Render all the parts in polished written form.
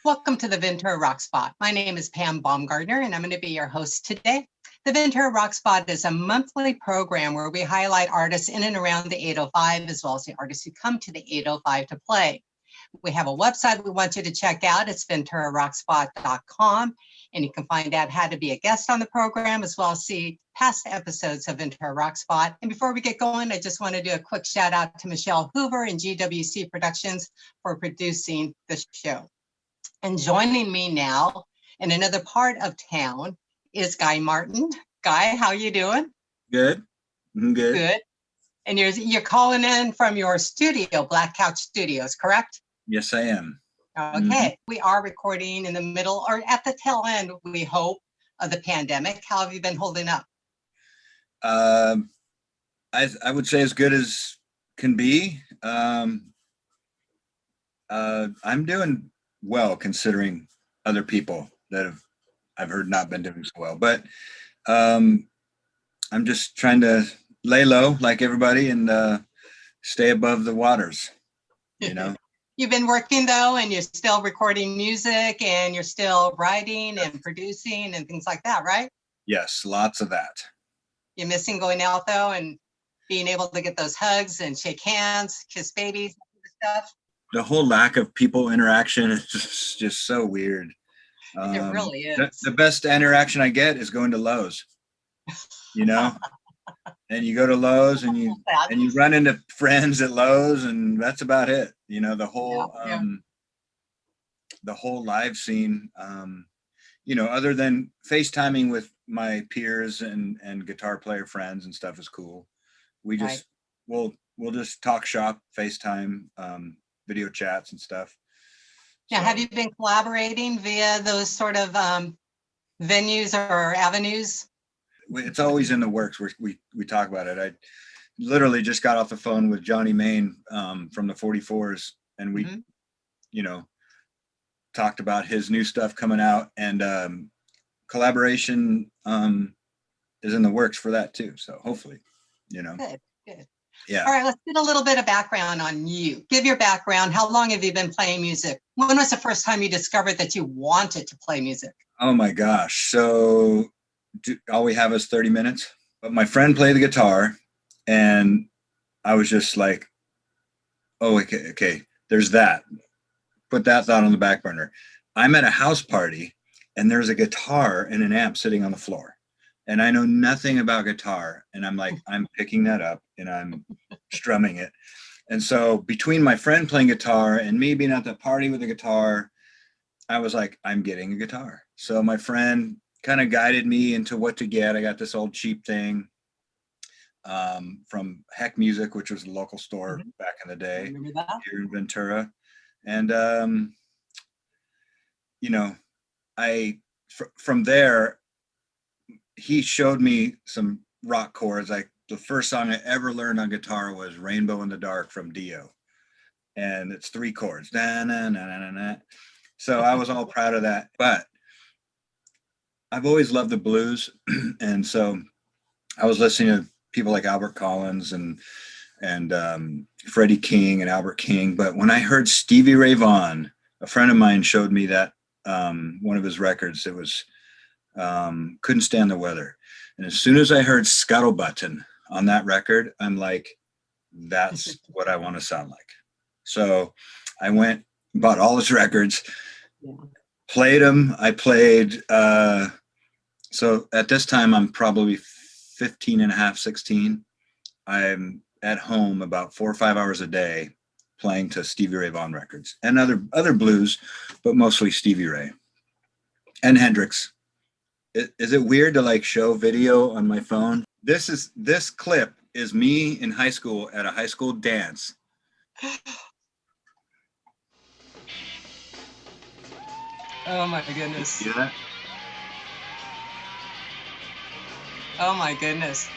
Welcome to the Ventura Rock Spot. My name is Pam Baumgartner, and I'm going to be your host today. The Ventura Rock Spot is a monthly program where we highlight artists in and around the 805, as well as the artists who come to the 805 to play. We have a website we want you to check out. It's VenturaRockSpot.com, and you can find out how to be a guest on the program, as well as see past episodes of Ventura Rock Spot. And before we get going, I just want to do a quick shout out to Michelle Hoover and GWC Productions for producing the show. And joining me now in another part of town is Guy Martin. Guy, how you doing? Good. I'm good. Good. And you're calling in from your studio, Black Couch Studios, correct? Yes, I am. Okay. We are recording in the middle or at the tail end, we hope, of the pandemic. How have you been holding up? I would say as good as can be. I'm doing well considering other people that I've heard not been doing so well. But I'm just trying to lay low like everybody and stay above the waters, you know. You've been working though, and you're still recording music, and you're still writing and producing and things like that, right? Yes, lots of that. You're missing going out though and being able to get those hugs and shake hands, kiss babies, stuff. The whole lack of people interaction is just so weird. It really is. The best interaction I get is going to Lowe's, you know. And you go to Lowe's and you run into friends at Lowe's, and that's about it. You know, the whole the whole live scene, you know, other than FaceTiming with my peers and guitar player friends and stuff is cool. We just we'll just talk shop, FaceTime, video chats and stuff. Now, have you been collaborating via those sort of venues or avenues? It's always in the works. We talk about it. I literally just got off the phone with Johnny Main from the 44s, and we, you know, talked about his new stuff coming out, and collaboration is in the works for that too. So hopefully, you know. Good. Yeah. All right, let's get a little bit of background on you. Give your background. How long have you been playing music? When was the first time you discovered that you wanted to play music? Oh my gosh. So all we have is 30 minutes, but my friend played the guitar, and I was just like, oh, okay, there's that. Put that thought on the back burner. I'm at a house party, and there's a guitar and an amp sitting on the floor, and I know nothing about guitar, and I'm like, I'm picking that up and I'm strumming it. And so between my friend playing guitar and me being at the party with the guitar, I was like, I'm getting a guitar. So my friend kind of guided me into what to get. I got this old cheap thing from Heck Music, which was a local store back in the day here in Ventura. And, you know, from there, he showed me some rock chords. Like the first song I ever learned on guitar was Rainbow in the Dark from Dio. And it's 3 chords. Da, na, na, na, na, na. So I was all proud of that. But I've always loved the blues. And so I was listening to people like Albert Collins and Freddie King and Albert King. But when I heard Stevie Ray Vaughan, a friend of mine showed me that one of his records, it was Couldn't Stand the Weather. And as soon as I heard Scuttlebutton on that record, I'm like, that's what I want to sound like. So I went, bought all his records, played them. I played, so at this time, I'm probably 15 and a half, 16. I'm at home about 4 or 5 hours a day playing to Stevie Ray Vaughan records and other blues, but mostly Stevie Ray and Hendrix. Is it weird to like show video on my phone? This clip is me in high school at a high school dance. Oh my goodness. See that? Oh my goodness.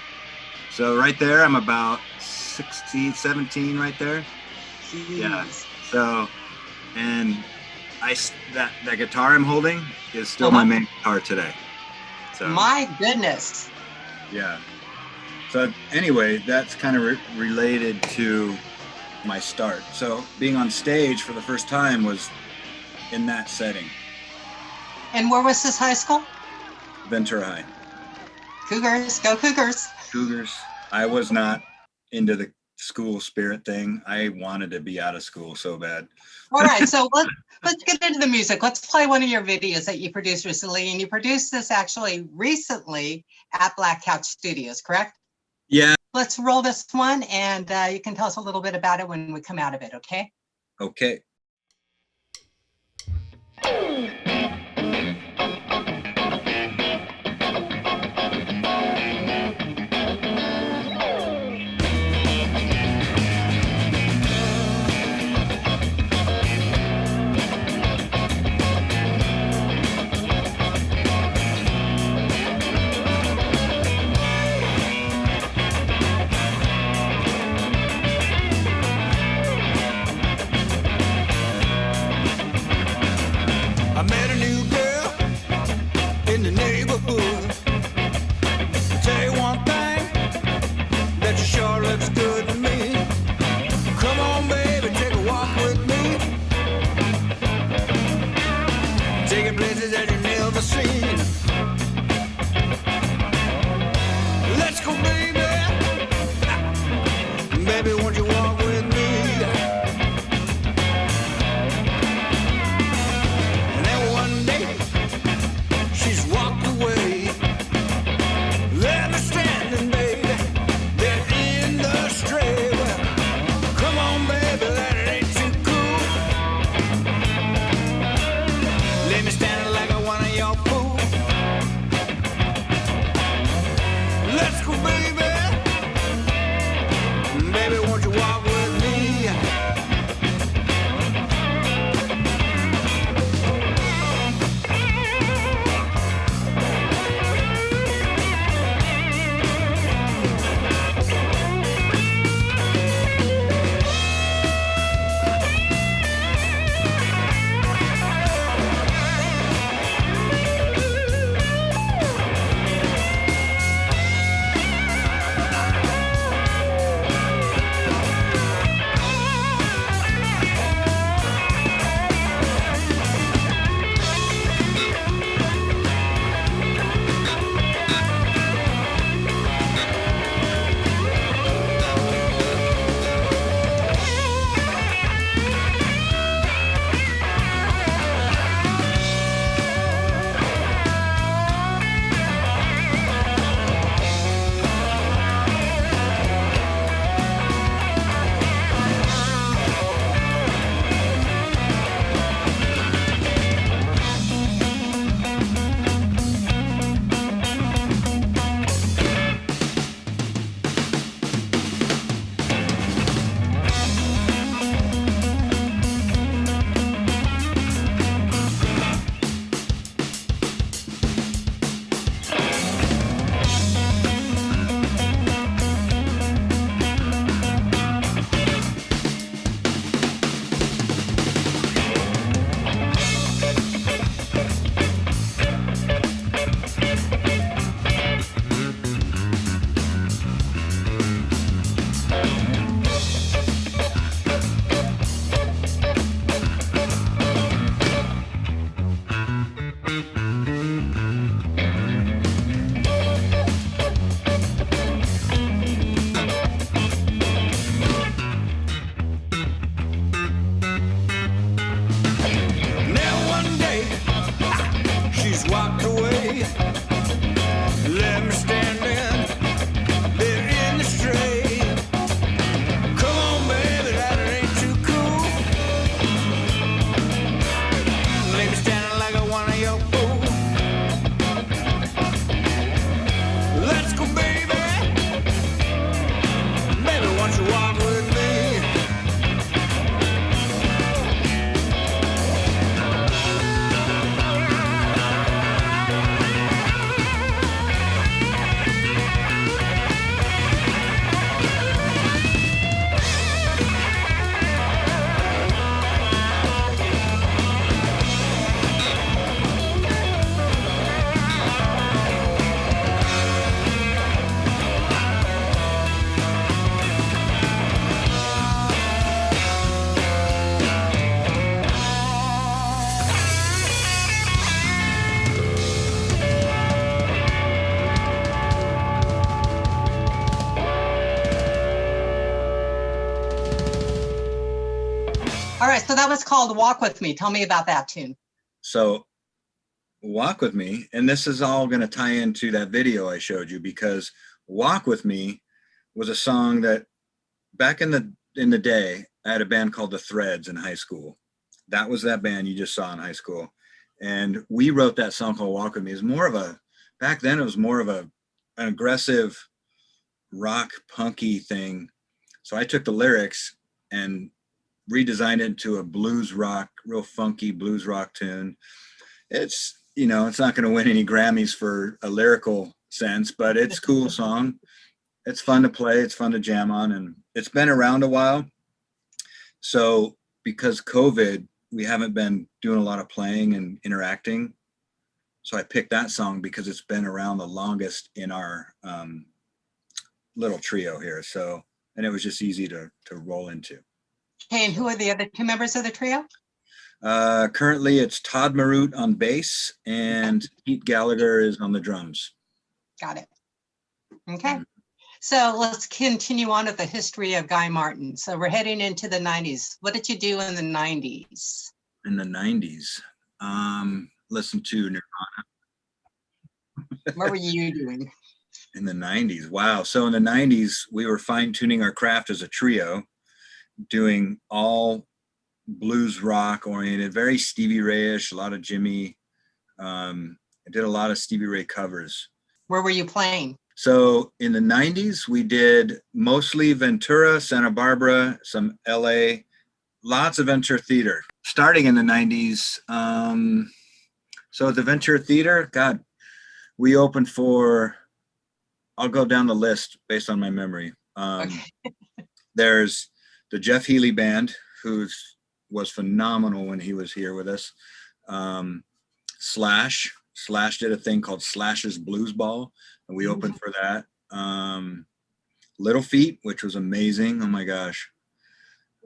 So right there, I'm about 16, 17 right there. Jeez. Yeah. So, and that guitar I'm holding is still my main guitar today. So my goodness. Yeah. So anyway, that's kind of related to my start. So being on stage for the first time was in that setting. And where was this high school? Ventura High. Cougars, go Cougars. Cougars. I was not into the school spirit thing. I wanted to be out of school so bad. All right, so let's get into the music. Let's play one of your videos that you produced recently, and you produced this actually recently at Black Couch Studios, correct? Yeah. Let's roll this one, and you can tell us a little bit about it when we come out of it, okay? Okay. I met All right, so that was called Walk With Me. Tell me about that tune. So Walk With Me, and this is all going to tie into that video I showed you, because Walk With Me was a song that back in the day, I had a band called The Threads in high school. That was that band you just saw in high school. And we wrote that song called Walk With Me. It was more of a, back then it was more of an aggressive rock punky thing. So I took the lyrics and redesigned it into a blues rock, real funky blues rock tune. It's, you know, it's not going to win any Grammys for a lyrical sense, but it's a cool song. It's fun to play. It's fun to jam on, and it's been around a while. So because COVID, we haven't been doing a lot of playing and interacting. So I picked that song because it's been around the longest in our little trio here. So, and it was just easy to roll into. Okay, and who are the other two members of the trio? Currently it's Todd Marute on bass and Pete Gallagher is on the drums. Got it. Okay. So let's continue on with the history of Guy Martin. So we're heading into the 90s. What did you do in the 90s? In the 90s, listen to Nirvana. What were you doing? In the 90s, wow. So in the 90s, we were fine-tuning our craft as a trio, doing all blues rock oriented, very Stevie Ray-ish, a lot of Jimmy. I did a lot of Stevie Ray covers. Where were you playing? So in the 90s, we did mostly Ventura, Santa Barbara, some LA, lots of Ventura theater. Starting in the 90s, so at the Ventura Theater, God, we opened for, I'll go down the list based on my memory. Okay. There's the Jeff Healey Band, who was phenomenal when he was here with us. Slash did a thing called Slash's Blues Ball, and we opened for that. Little Feat, which was amazing. Oh my gosh.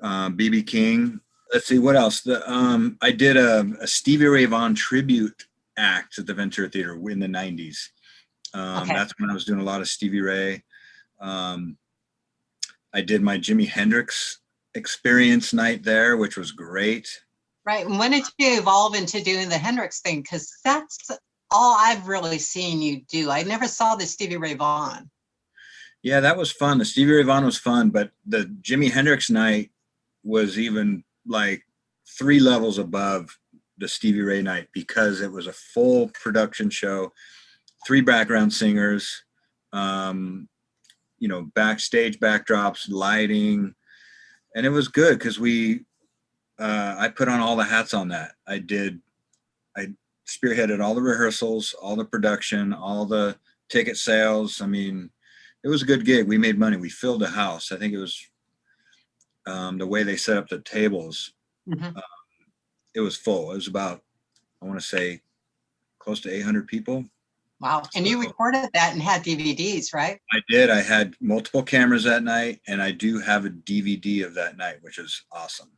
BB King. Let's see what else. I did a Stevie Ray Vaughan tribute act at the Ventura Theater in the 90s. Okay. That's when I was doing a lot of Stevie Ray. I did my Jimi Hendrix experience night there, which was great. Right. And when did you evolve into doing the Hendrix thing? Because that's all I've really seen you do. I never saw the Stevie Ray Vaughan. Yeah, that was fun. The Stevie Ray Vaughan was fun, but the Jimi Hendrix night was even like 3 levels above the Stevie Ray night, because it was a full production show, 3 background singers, backstage backdrops, lighting, and it was good because I put on all the hats on that. I spearheaded all the rehearsals, all the production, all the ticket sales. I mean, it was a good gig. We made money. We filled the house. I think it was the way they set up the tables. It was full. It was about, I want to say, close to 800 people. Wow. And you recorded that and had DVDs, right? I did. I had multiple cameras that night, and I do have a DVD of that night, which is awesome.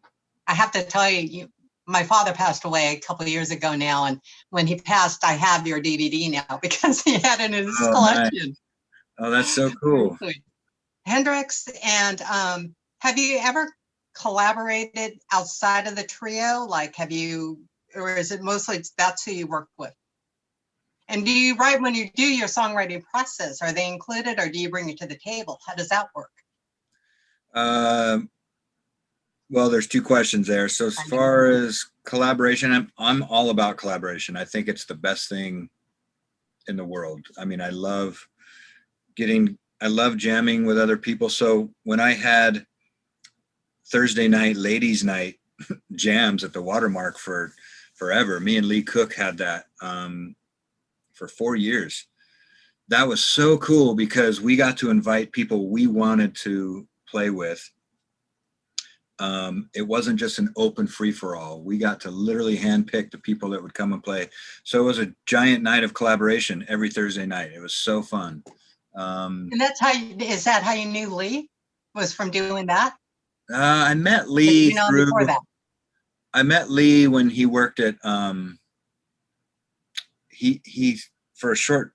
I have to tell you, my father passed away a couple of years ago now, and when he passed, I have your DVD now because he had it in his collection. Nice. Oh, that's so cool. Hendrix, and have you ever collaborated outside of the trio? Like, or is it mostly that's who you work with? And do you write when you do your songwriting process? Are they included, or do you bring it to the table? How does that work? Well, there's 2 questions there. So as far as collaboration, I'm all about collaboration. I think it's the best thing in the world. I mean, I love jamming with other people. So when I had Thursday night, ladies night jams at the Watermark for forever, me and Lee Cook had that for 4 years. That was so cool because we got to invite people we wanted to play with. It wasn't just an open free-for-all. We got to literally handpick the people that would come and play. So it was a giant night of collaboration every Thursday night. It was so fun. And is that how you knew Lee? Was from doing that? I met Lee before that? I met Lee when he worked at he for a short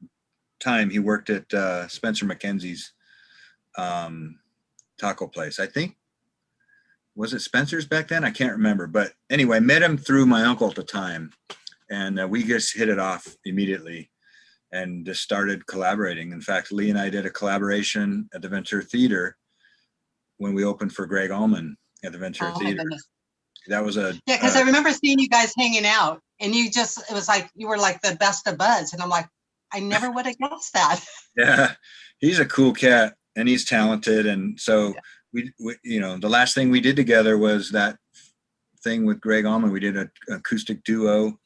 time he worked at Spencer McKenzie's taco place. I think was it Spencer's back then? I can't remember. But anyway, met him through my uncle at the time. And we just hit it off immediately and just started collaborating. In fact, Lee and I did a collaboration at the Ventura Theater when we opened for Greg Allman at the Ventura Theater. That was yeah, because I remember seeing you guys hanging out, and it was like you were like the best of buds, and I'm like, I never would have guessed that. Yeah, he's a cool cat, and he's talented, and so we the last thing we did together was that thing with Greg Allman. We did an acoustic duo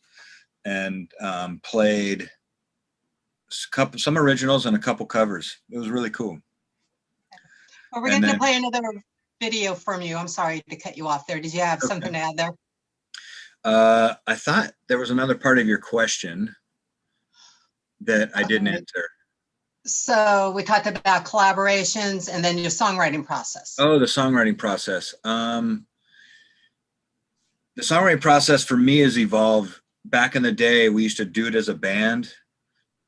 and played some originals and a couple covers. It was really cool. Well, we're going to play another video from you. I'm sorry to cut you off there. Did you have something to add there? I thought there was another part of your question that I didn't answer. So we talked about collaborations and then your songwriting process. Oh, the songwriting process. The songwriting process for me has evolved. Back in the day, we used to do it as a band.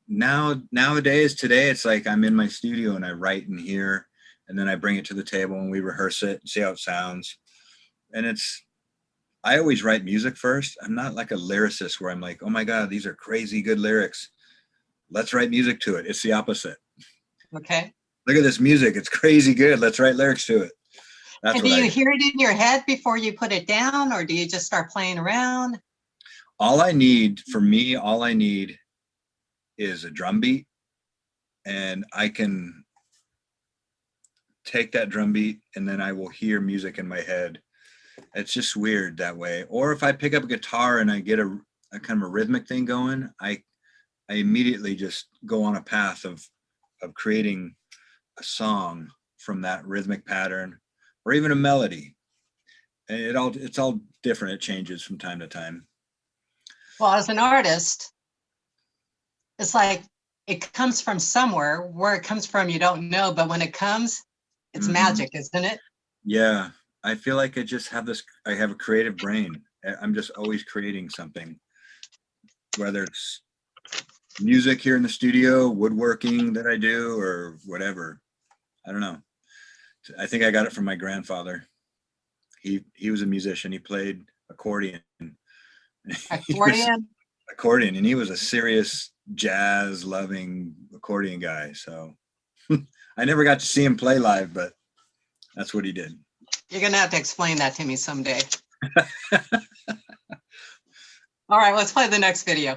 Nowadays, today, it's like I'm in my studio and I write in here, and then I bring it to the table and we rehearse it and see how it sounds. And I always write music first. I'm not like a lyricist where I'm like, oh my God, these are crazy good lyrics. Let's write music to it. It's the opposite. Okay. Look at this music. It's crazy good. Let's write lyrics to it. And do you hear it in your head before you put it down, or do you just start playing around? All I need is a drum beat, and I can take that drum beat and then I will hear music in my head. It's just weird that way. Or if I pick up a guitar and I get a kind of a rhythmic thing going, I immediately just go on a path of creating a song from that rhythmic pattern, or even a melody. And it's all different. It changes from time to time. Well, as an artist, it's like it comes from somewhere. Where it comes from, you don't know. But when it comes, it's magic, isn't it? Yeah. I feel like I have a creative brain. I'm just always creating something, whether it's music here in the studio, woodworking that I do, or whatever. I don't know. I think I got it from my grandfather. He was a musician. He played accordion. Accordion, and he was a serious jazz loving accordion guy. So I never got to see him play live, but that's what he did. You're gonna have to explain that to me someday. All right, let's play the next video.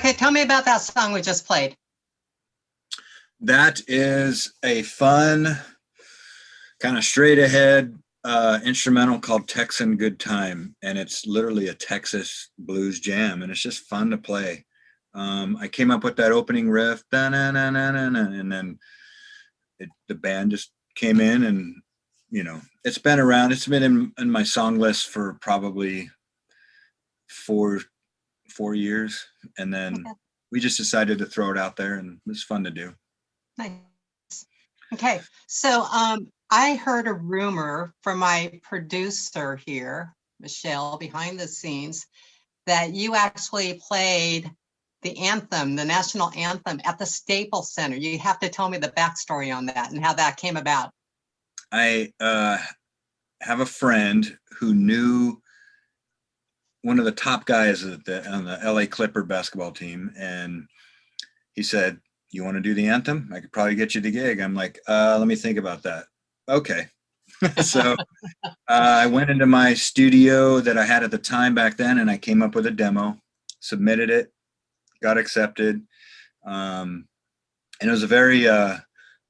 Okay, tell me about that song we just played. That is a fun, kind of straight ahead instrumental called Texan Good Time. And it's literally a Texas blues jam. And it's just fun to play. I came up with that opening riff, and then the band just came in, and it's been around. It's been in my song list for probably four years, and then we just decided to throw it out there, and it was fun to do. Nice. Okay, so I heard a rumor from my producer here, Michelle, behind the scenes, that you actually played the anthem, the national anthem, at the Staples Center. You have to tell me the backstory on that and how that came about. I have a friend who knew one of the top guys on the LA Clipper basketball team, and he said, "You want to do the anthem? I could probably get you the gig." I'm like, let me think about that. Okay. So I went into my studio that I had at the time back then, and I came up with a demo, submitted it, got accepted. And it was a very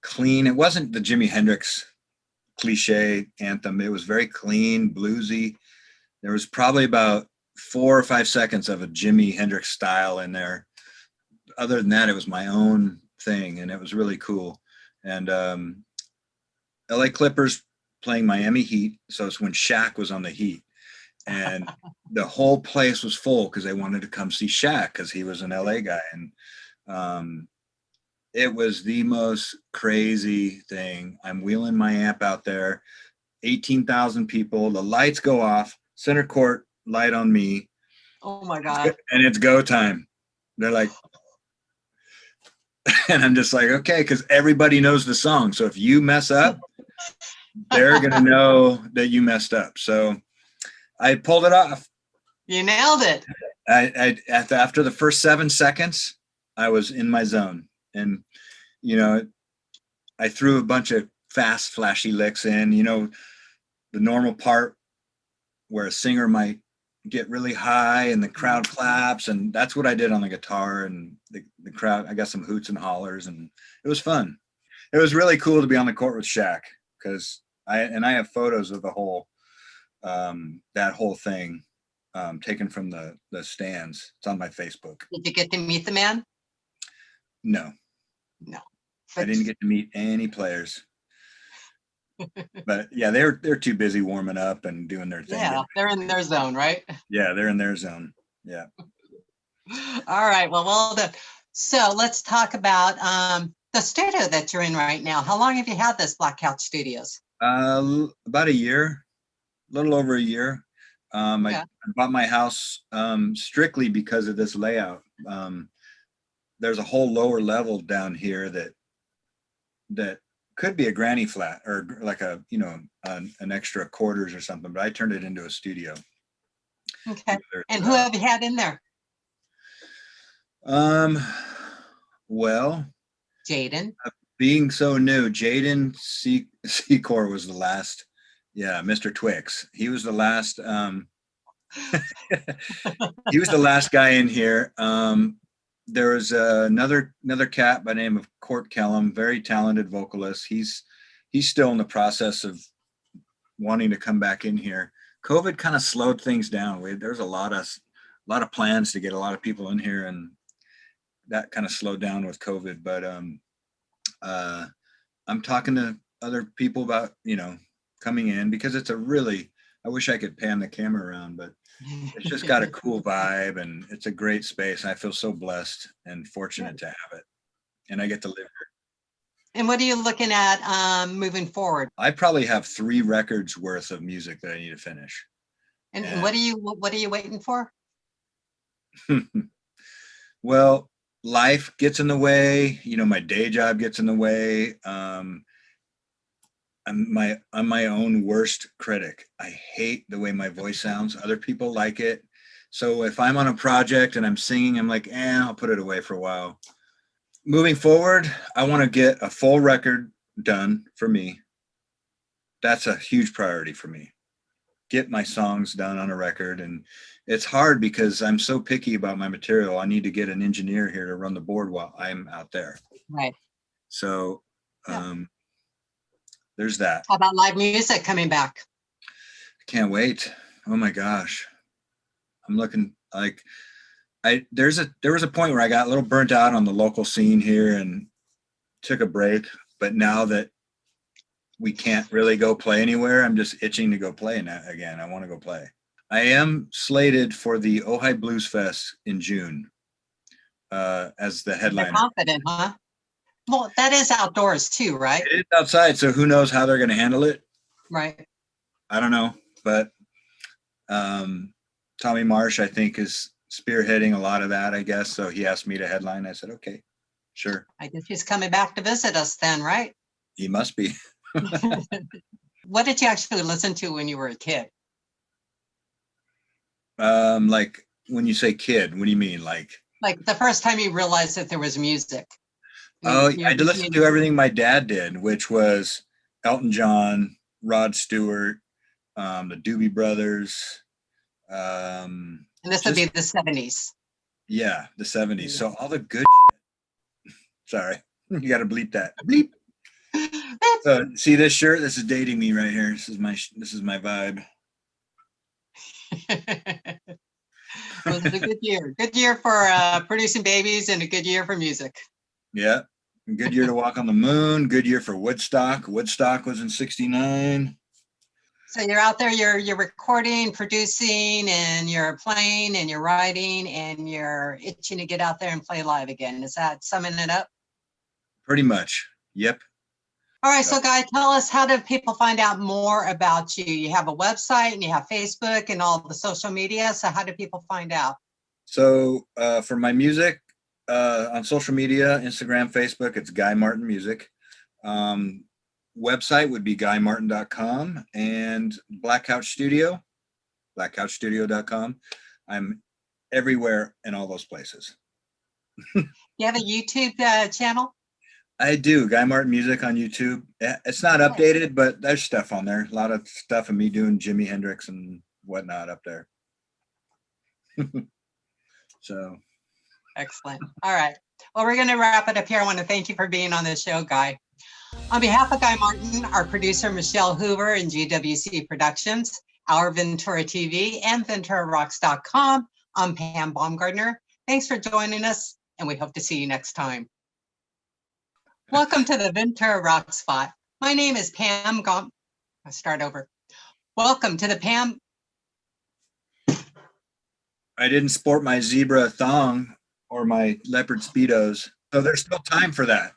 clean, it wasn't the Jimi Hendrix cliche anthem. It was very clean, bluesy. There was probably about 4 or 5 seconds of a Jimi Hendrix style in there. Other than that, it was my own thing, and it was really cool. And LA Clippers playing Miami Heat. So it's when Shaq was on the Heat. And the whole place was full because they wanted to come see Shaq because he was an LA guy. And it was the most crazy thing. I'm wheeling my amp out there, 18,000 people, the lights go off, center court light on me. Oh my God. And it's go time. They're like, and I'm just like, okay, because everybody knows the song. So if you mess up, they're going to know that you messed up. So I pulled it off. You nailed it. After the first 7 seconds, I was in my zone. And, I threw a bunch of fast, flashy licks in, the normal part where a singer might get really high and the crowd claps. And that's what I did on the guitar, and the crowd, I got some hoots and hollers, and it was fun. It was really cool to be on the court with Shaq, because I have photos of the whole, that whole thing taken from the stands. It's on my Facebook. Did you get to meet the man? No. I didn't get to meet any players. But yeah, they're too busy warming up and doing their thing. Yeah, they're in their zone, right? Yeah, they're in their zone. Yeah. All right, well done. So let's talk about the studio that you're in right now. How long have you had this Black Couch Studios? About a year, a little over a year. I bought my house strictly because of this layout. There's a whole lower level down here that could be a granny flat or like a, an extra quarters or something, but I turned it into a studio. Okay. And who have you had in there? Well, Jaden. Being so new, Jaden Secor was the last. Yeah, Mr. Twix. He was the last. He was the last guy in here. There was another cat by the name of Court Kellum, very talented vocalist. He's still in the process of wanting to come back in here. COVID kind of slowed things down. There's a lot of plans to get a lot of people in here, and that kind of slowed down with COVID. But I'm talking to other people about coming in, because it's I wish I could pan the camera around, but it's just got a cool vibe, and it's a great space. I feel so blessed and fortunate to have it, and I get to live here. And what are you looking at moving forward? I probably have 3 records worth of music that I need to finish. And what are you waiting for? Well, life gets in the way. My day job gets in the way. I'm my own worst critic. I hate the way my voice sounds. Other people like it. So if I'm on a project and I'm singing, I'm like, I'll put it away for a while. Moving forward, I want to get a full record done for me. That's a huge priority for me. get my songs done on a record. And it's hard because I'm so picky about my material. I need to get an engineer here to run the board while I'm out there. Right. So there's that. How about live music coming back? Can't wait. Oh my gosh. I'm looking like there was a point where I got a little burnt out on the local scene here and took a break. But now that we can't really go play anywhere, I'm just itching to go play again. I want to go play. I am slated for the Ojai Blues Fest in June as the headliner. You're confident, huh? Well, that is outdoors too, right? It is outside, so who knows how they're going to handle it. Right. I don't know, but Tommy Marsh, I think, is spearheading a lot of that, I guess. So he asked me to headline. I said, okay, sure. I guess he's coming back to visit us then, right? He must be. What did you actually listen to when you were a kid? Like when you say kid, what do you mean? Like the first time you realized that there was music? Oh, I did listen to everything my dad did, which was Elton John, Rod Stewart, the Doobie Brothers. And this would be the 70s. Yeah, the 70s. So all the good shit. Sorry, you got to bleep that. Bleep. See this shirt? This is dating me right here. This is my vibe. It was a good year. Good year for producing babies and a good year for music. Yeah. Good year to walk on the moon. Good year for Woodstock. Woodstock was in '69. So you're out there, you're recording, producing, and you're playing and you're writing and you're itching to get out there and play live again. Is that summing it up? Pretty much. Yep. All right. So Guy, tell us, how do people find out more about you? You have a website and you have Facebook and all the social media. So how do people find out? So for my music, on social media, Instagram, Facebook, it's Guy Martin Music. Website would be guymartin.com, and Black Couch Studio, blackcouchstudio.com. I'm everywhere in all those places. You have a YouTube channel? I do. Guy Martin Music on YouTube. It's not updated, but there's stuff on there. A lot of stuff of me doing Jimi Hendrix and whatnot up there. So. Excellent. All right. Well, we're going to wrap it up here. I want to thank you for being on the show, Guy. On behalf of Guy Martin, our producer, Michelle Hoover, and GWC Productions, our Ventura TV, and VenturaRocks.com, I'm Pam Baumgartner. Thanks for joining us, and we hope to see you next time. Welcome to the Ventura Rock Spot. My name is Pam. I'll start over. Welcome to the Pam. I didn't sport my zebra thong or my leopard Speedos, so there's still time for that.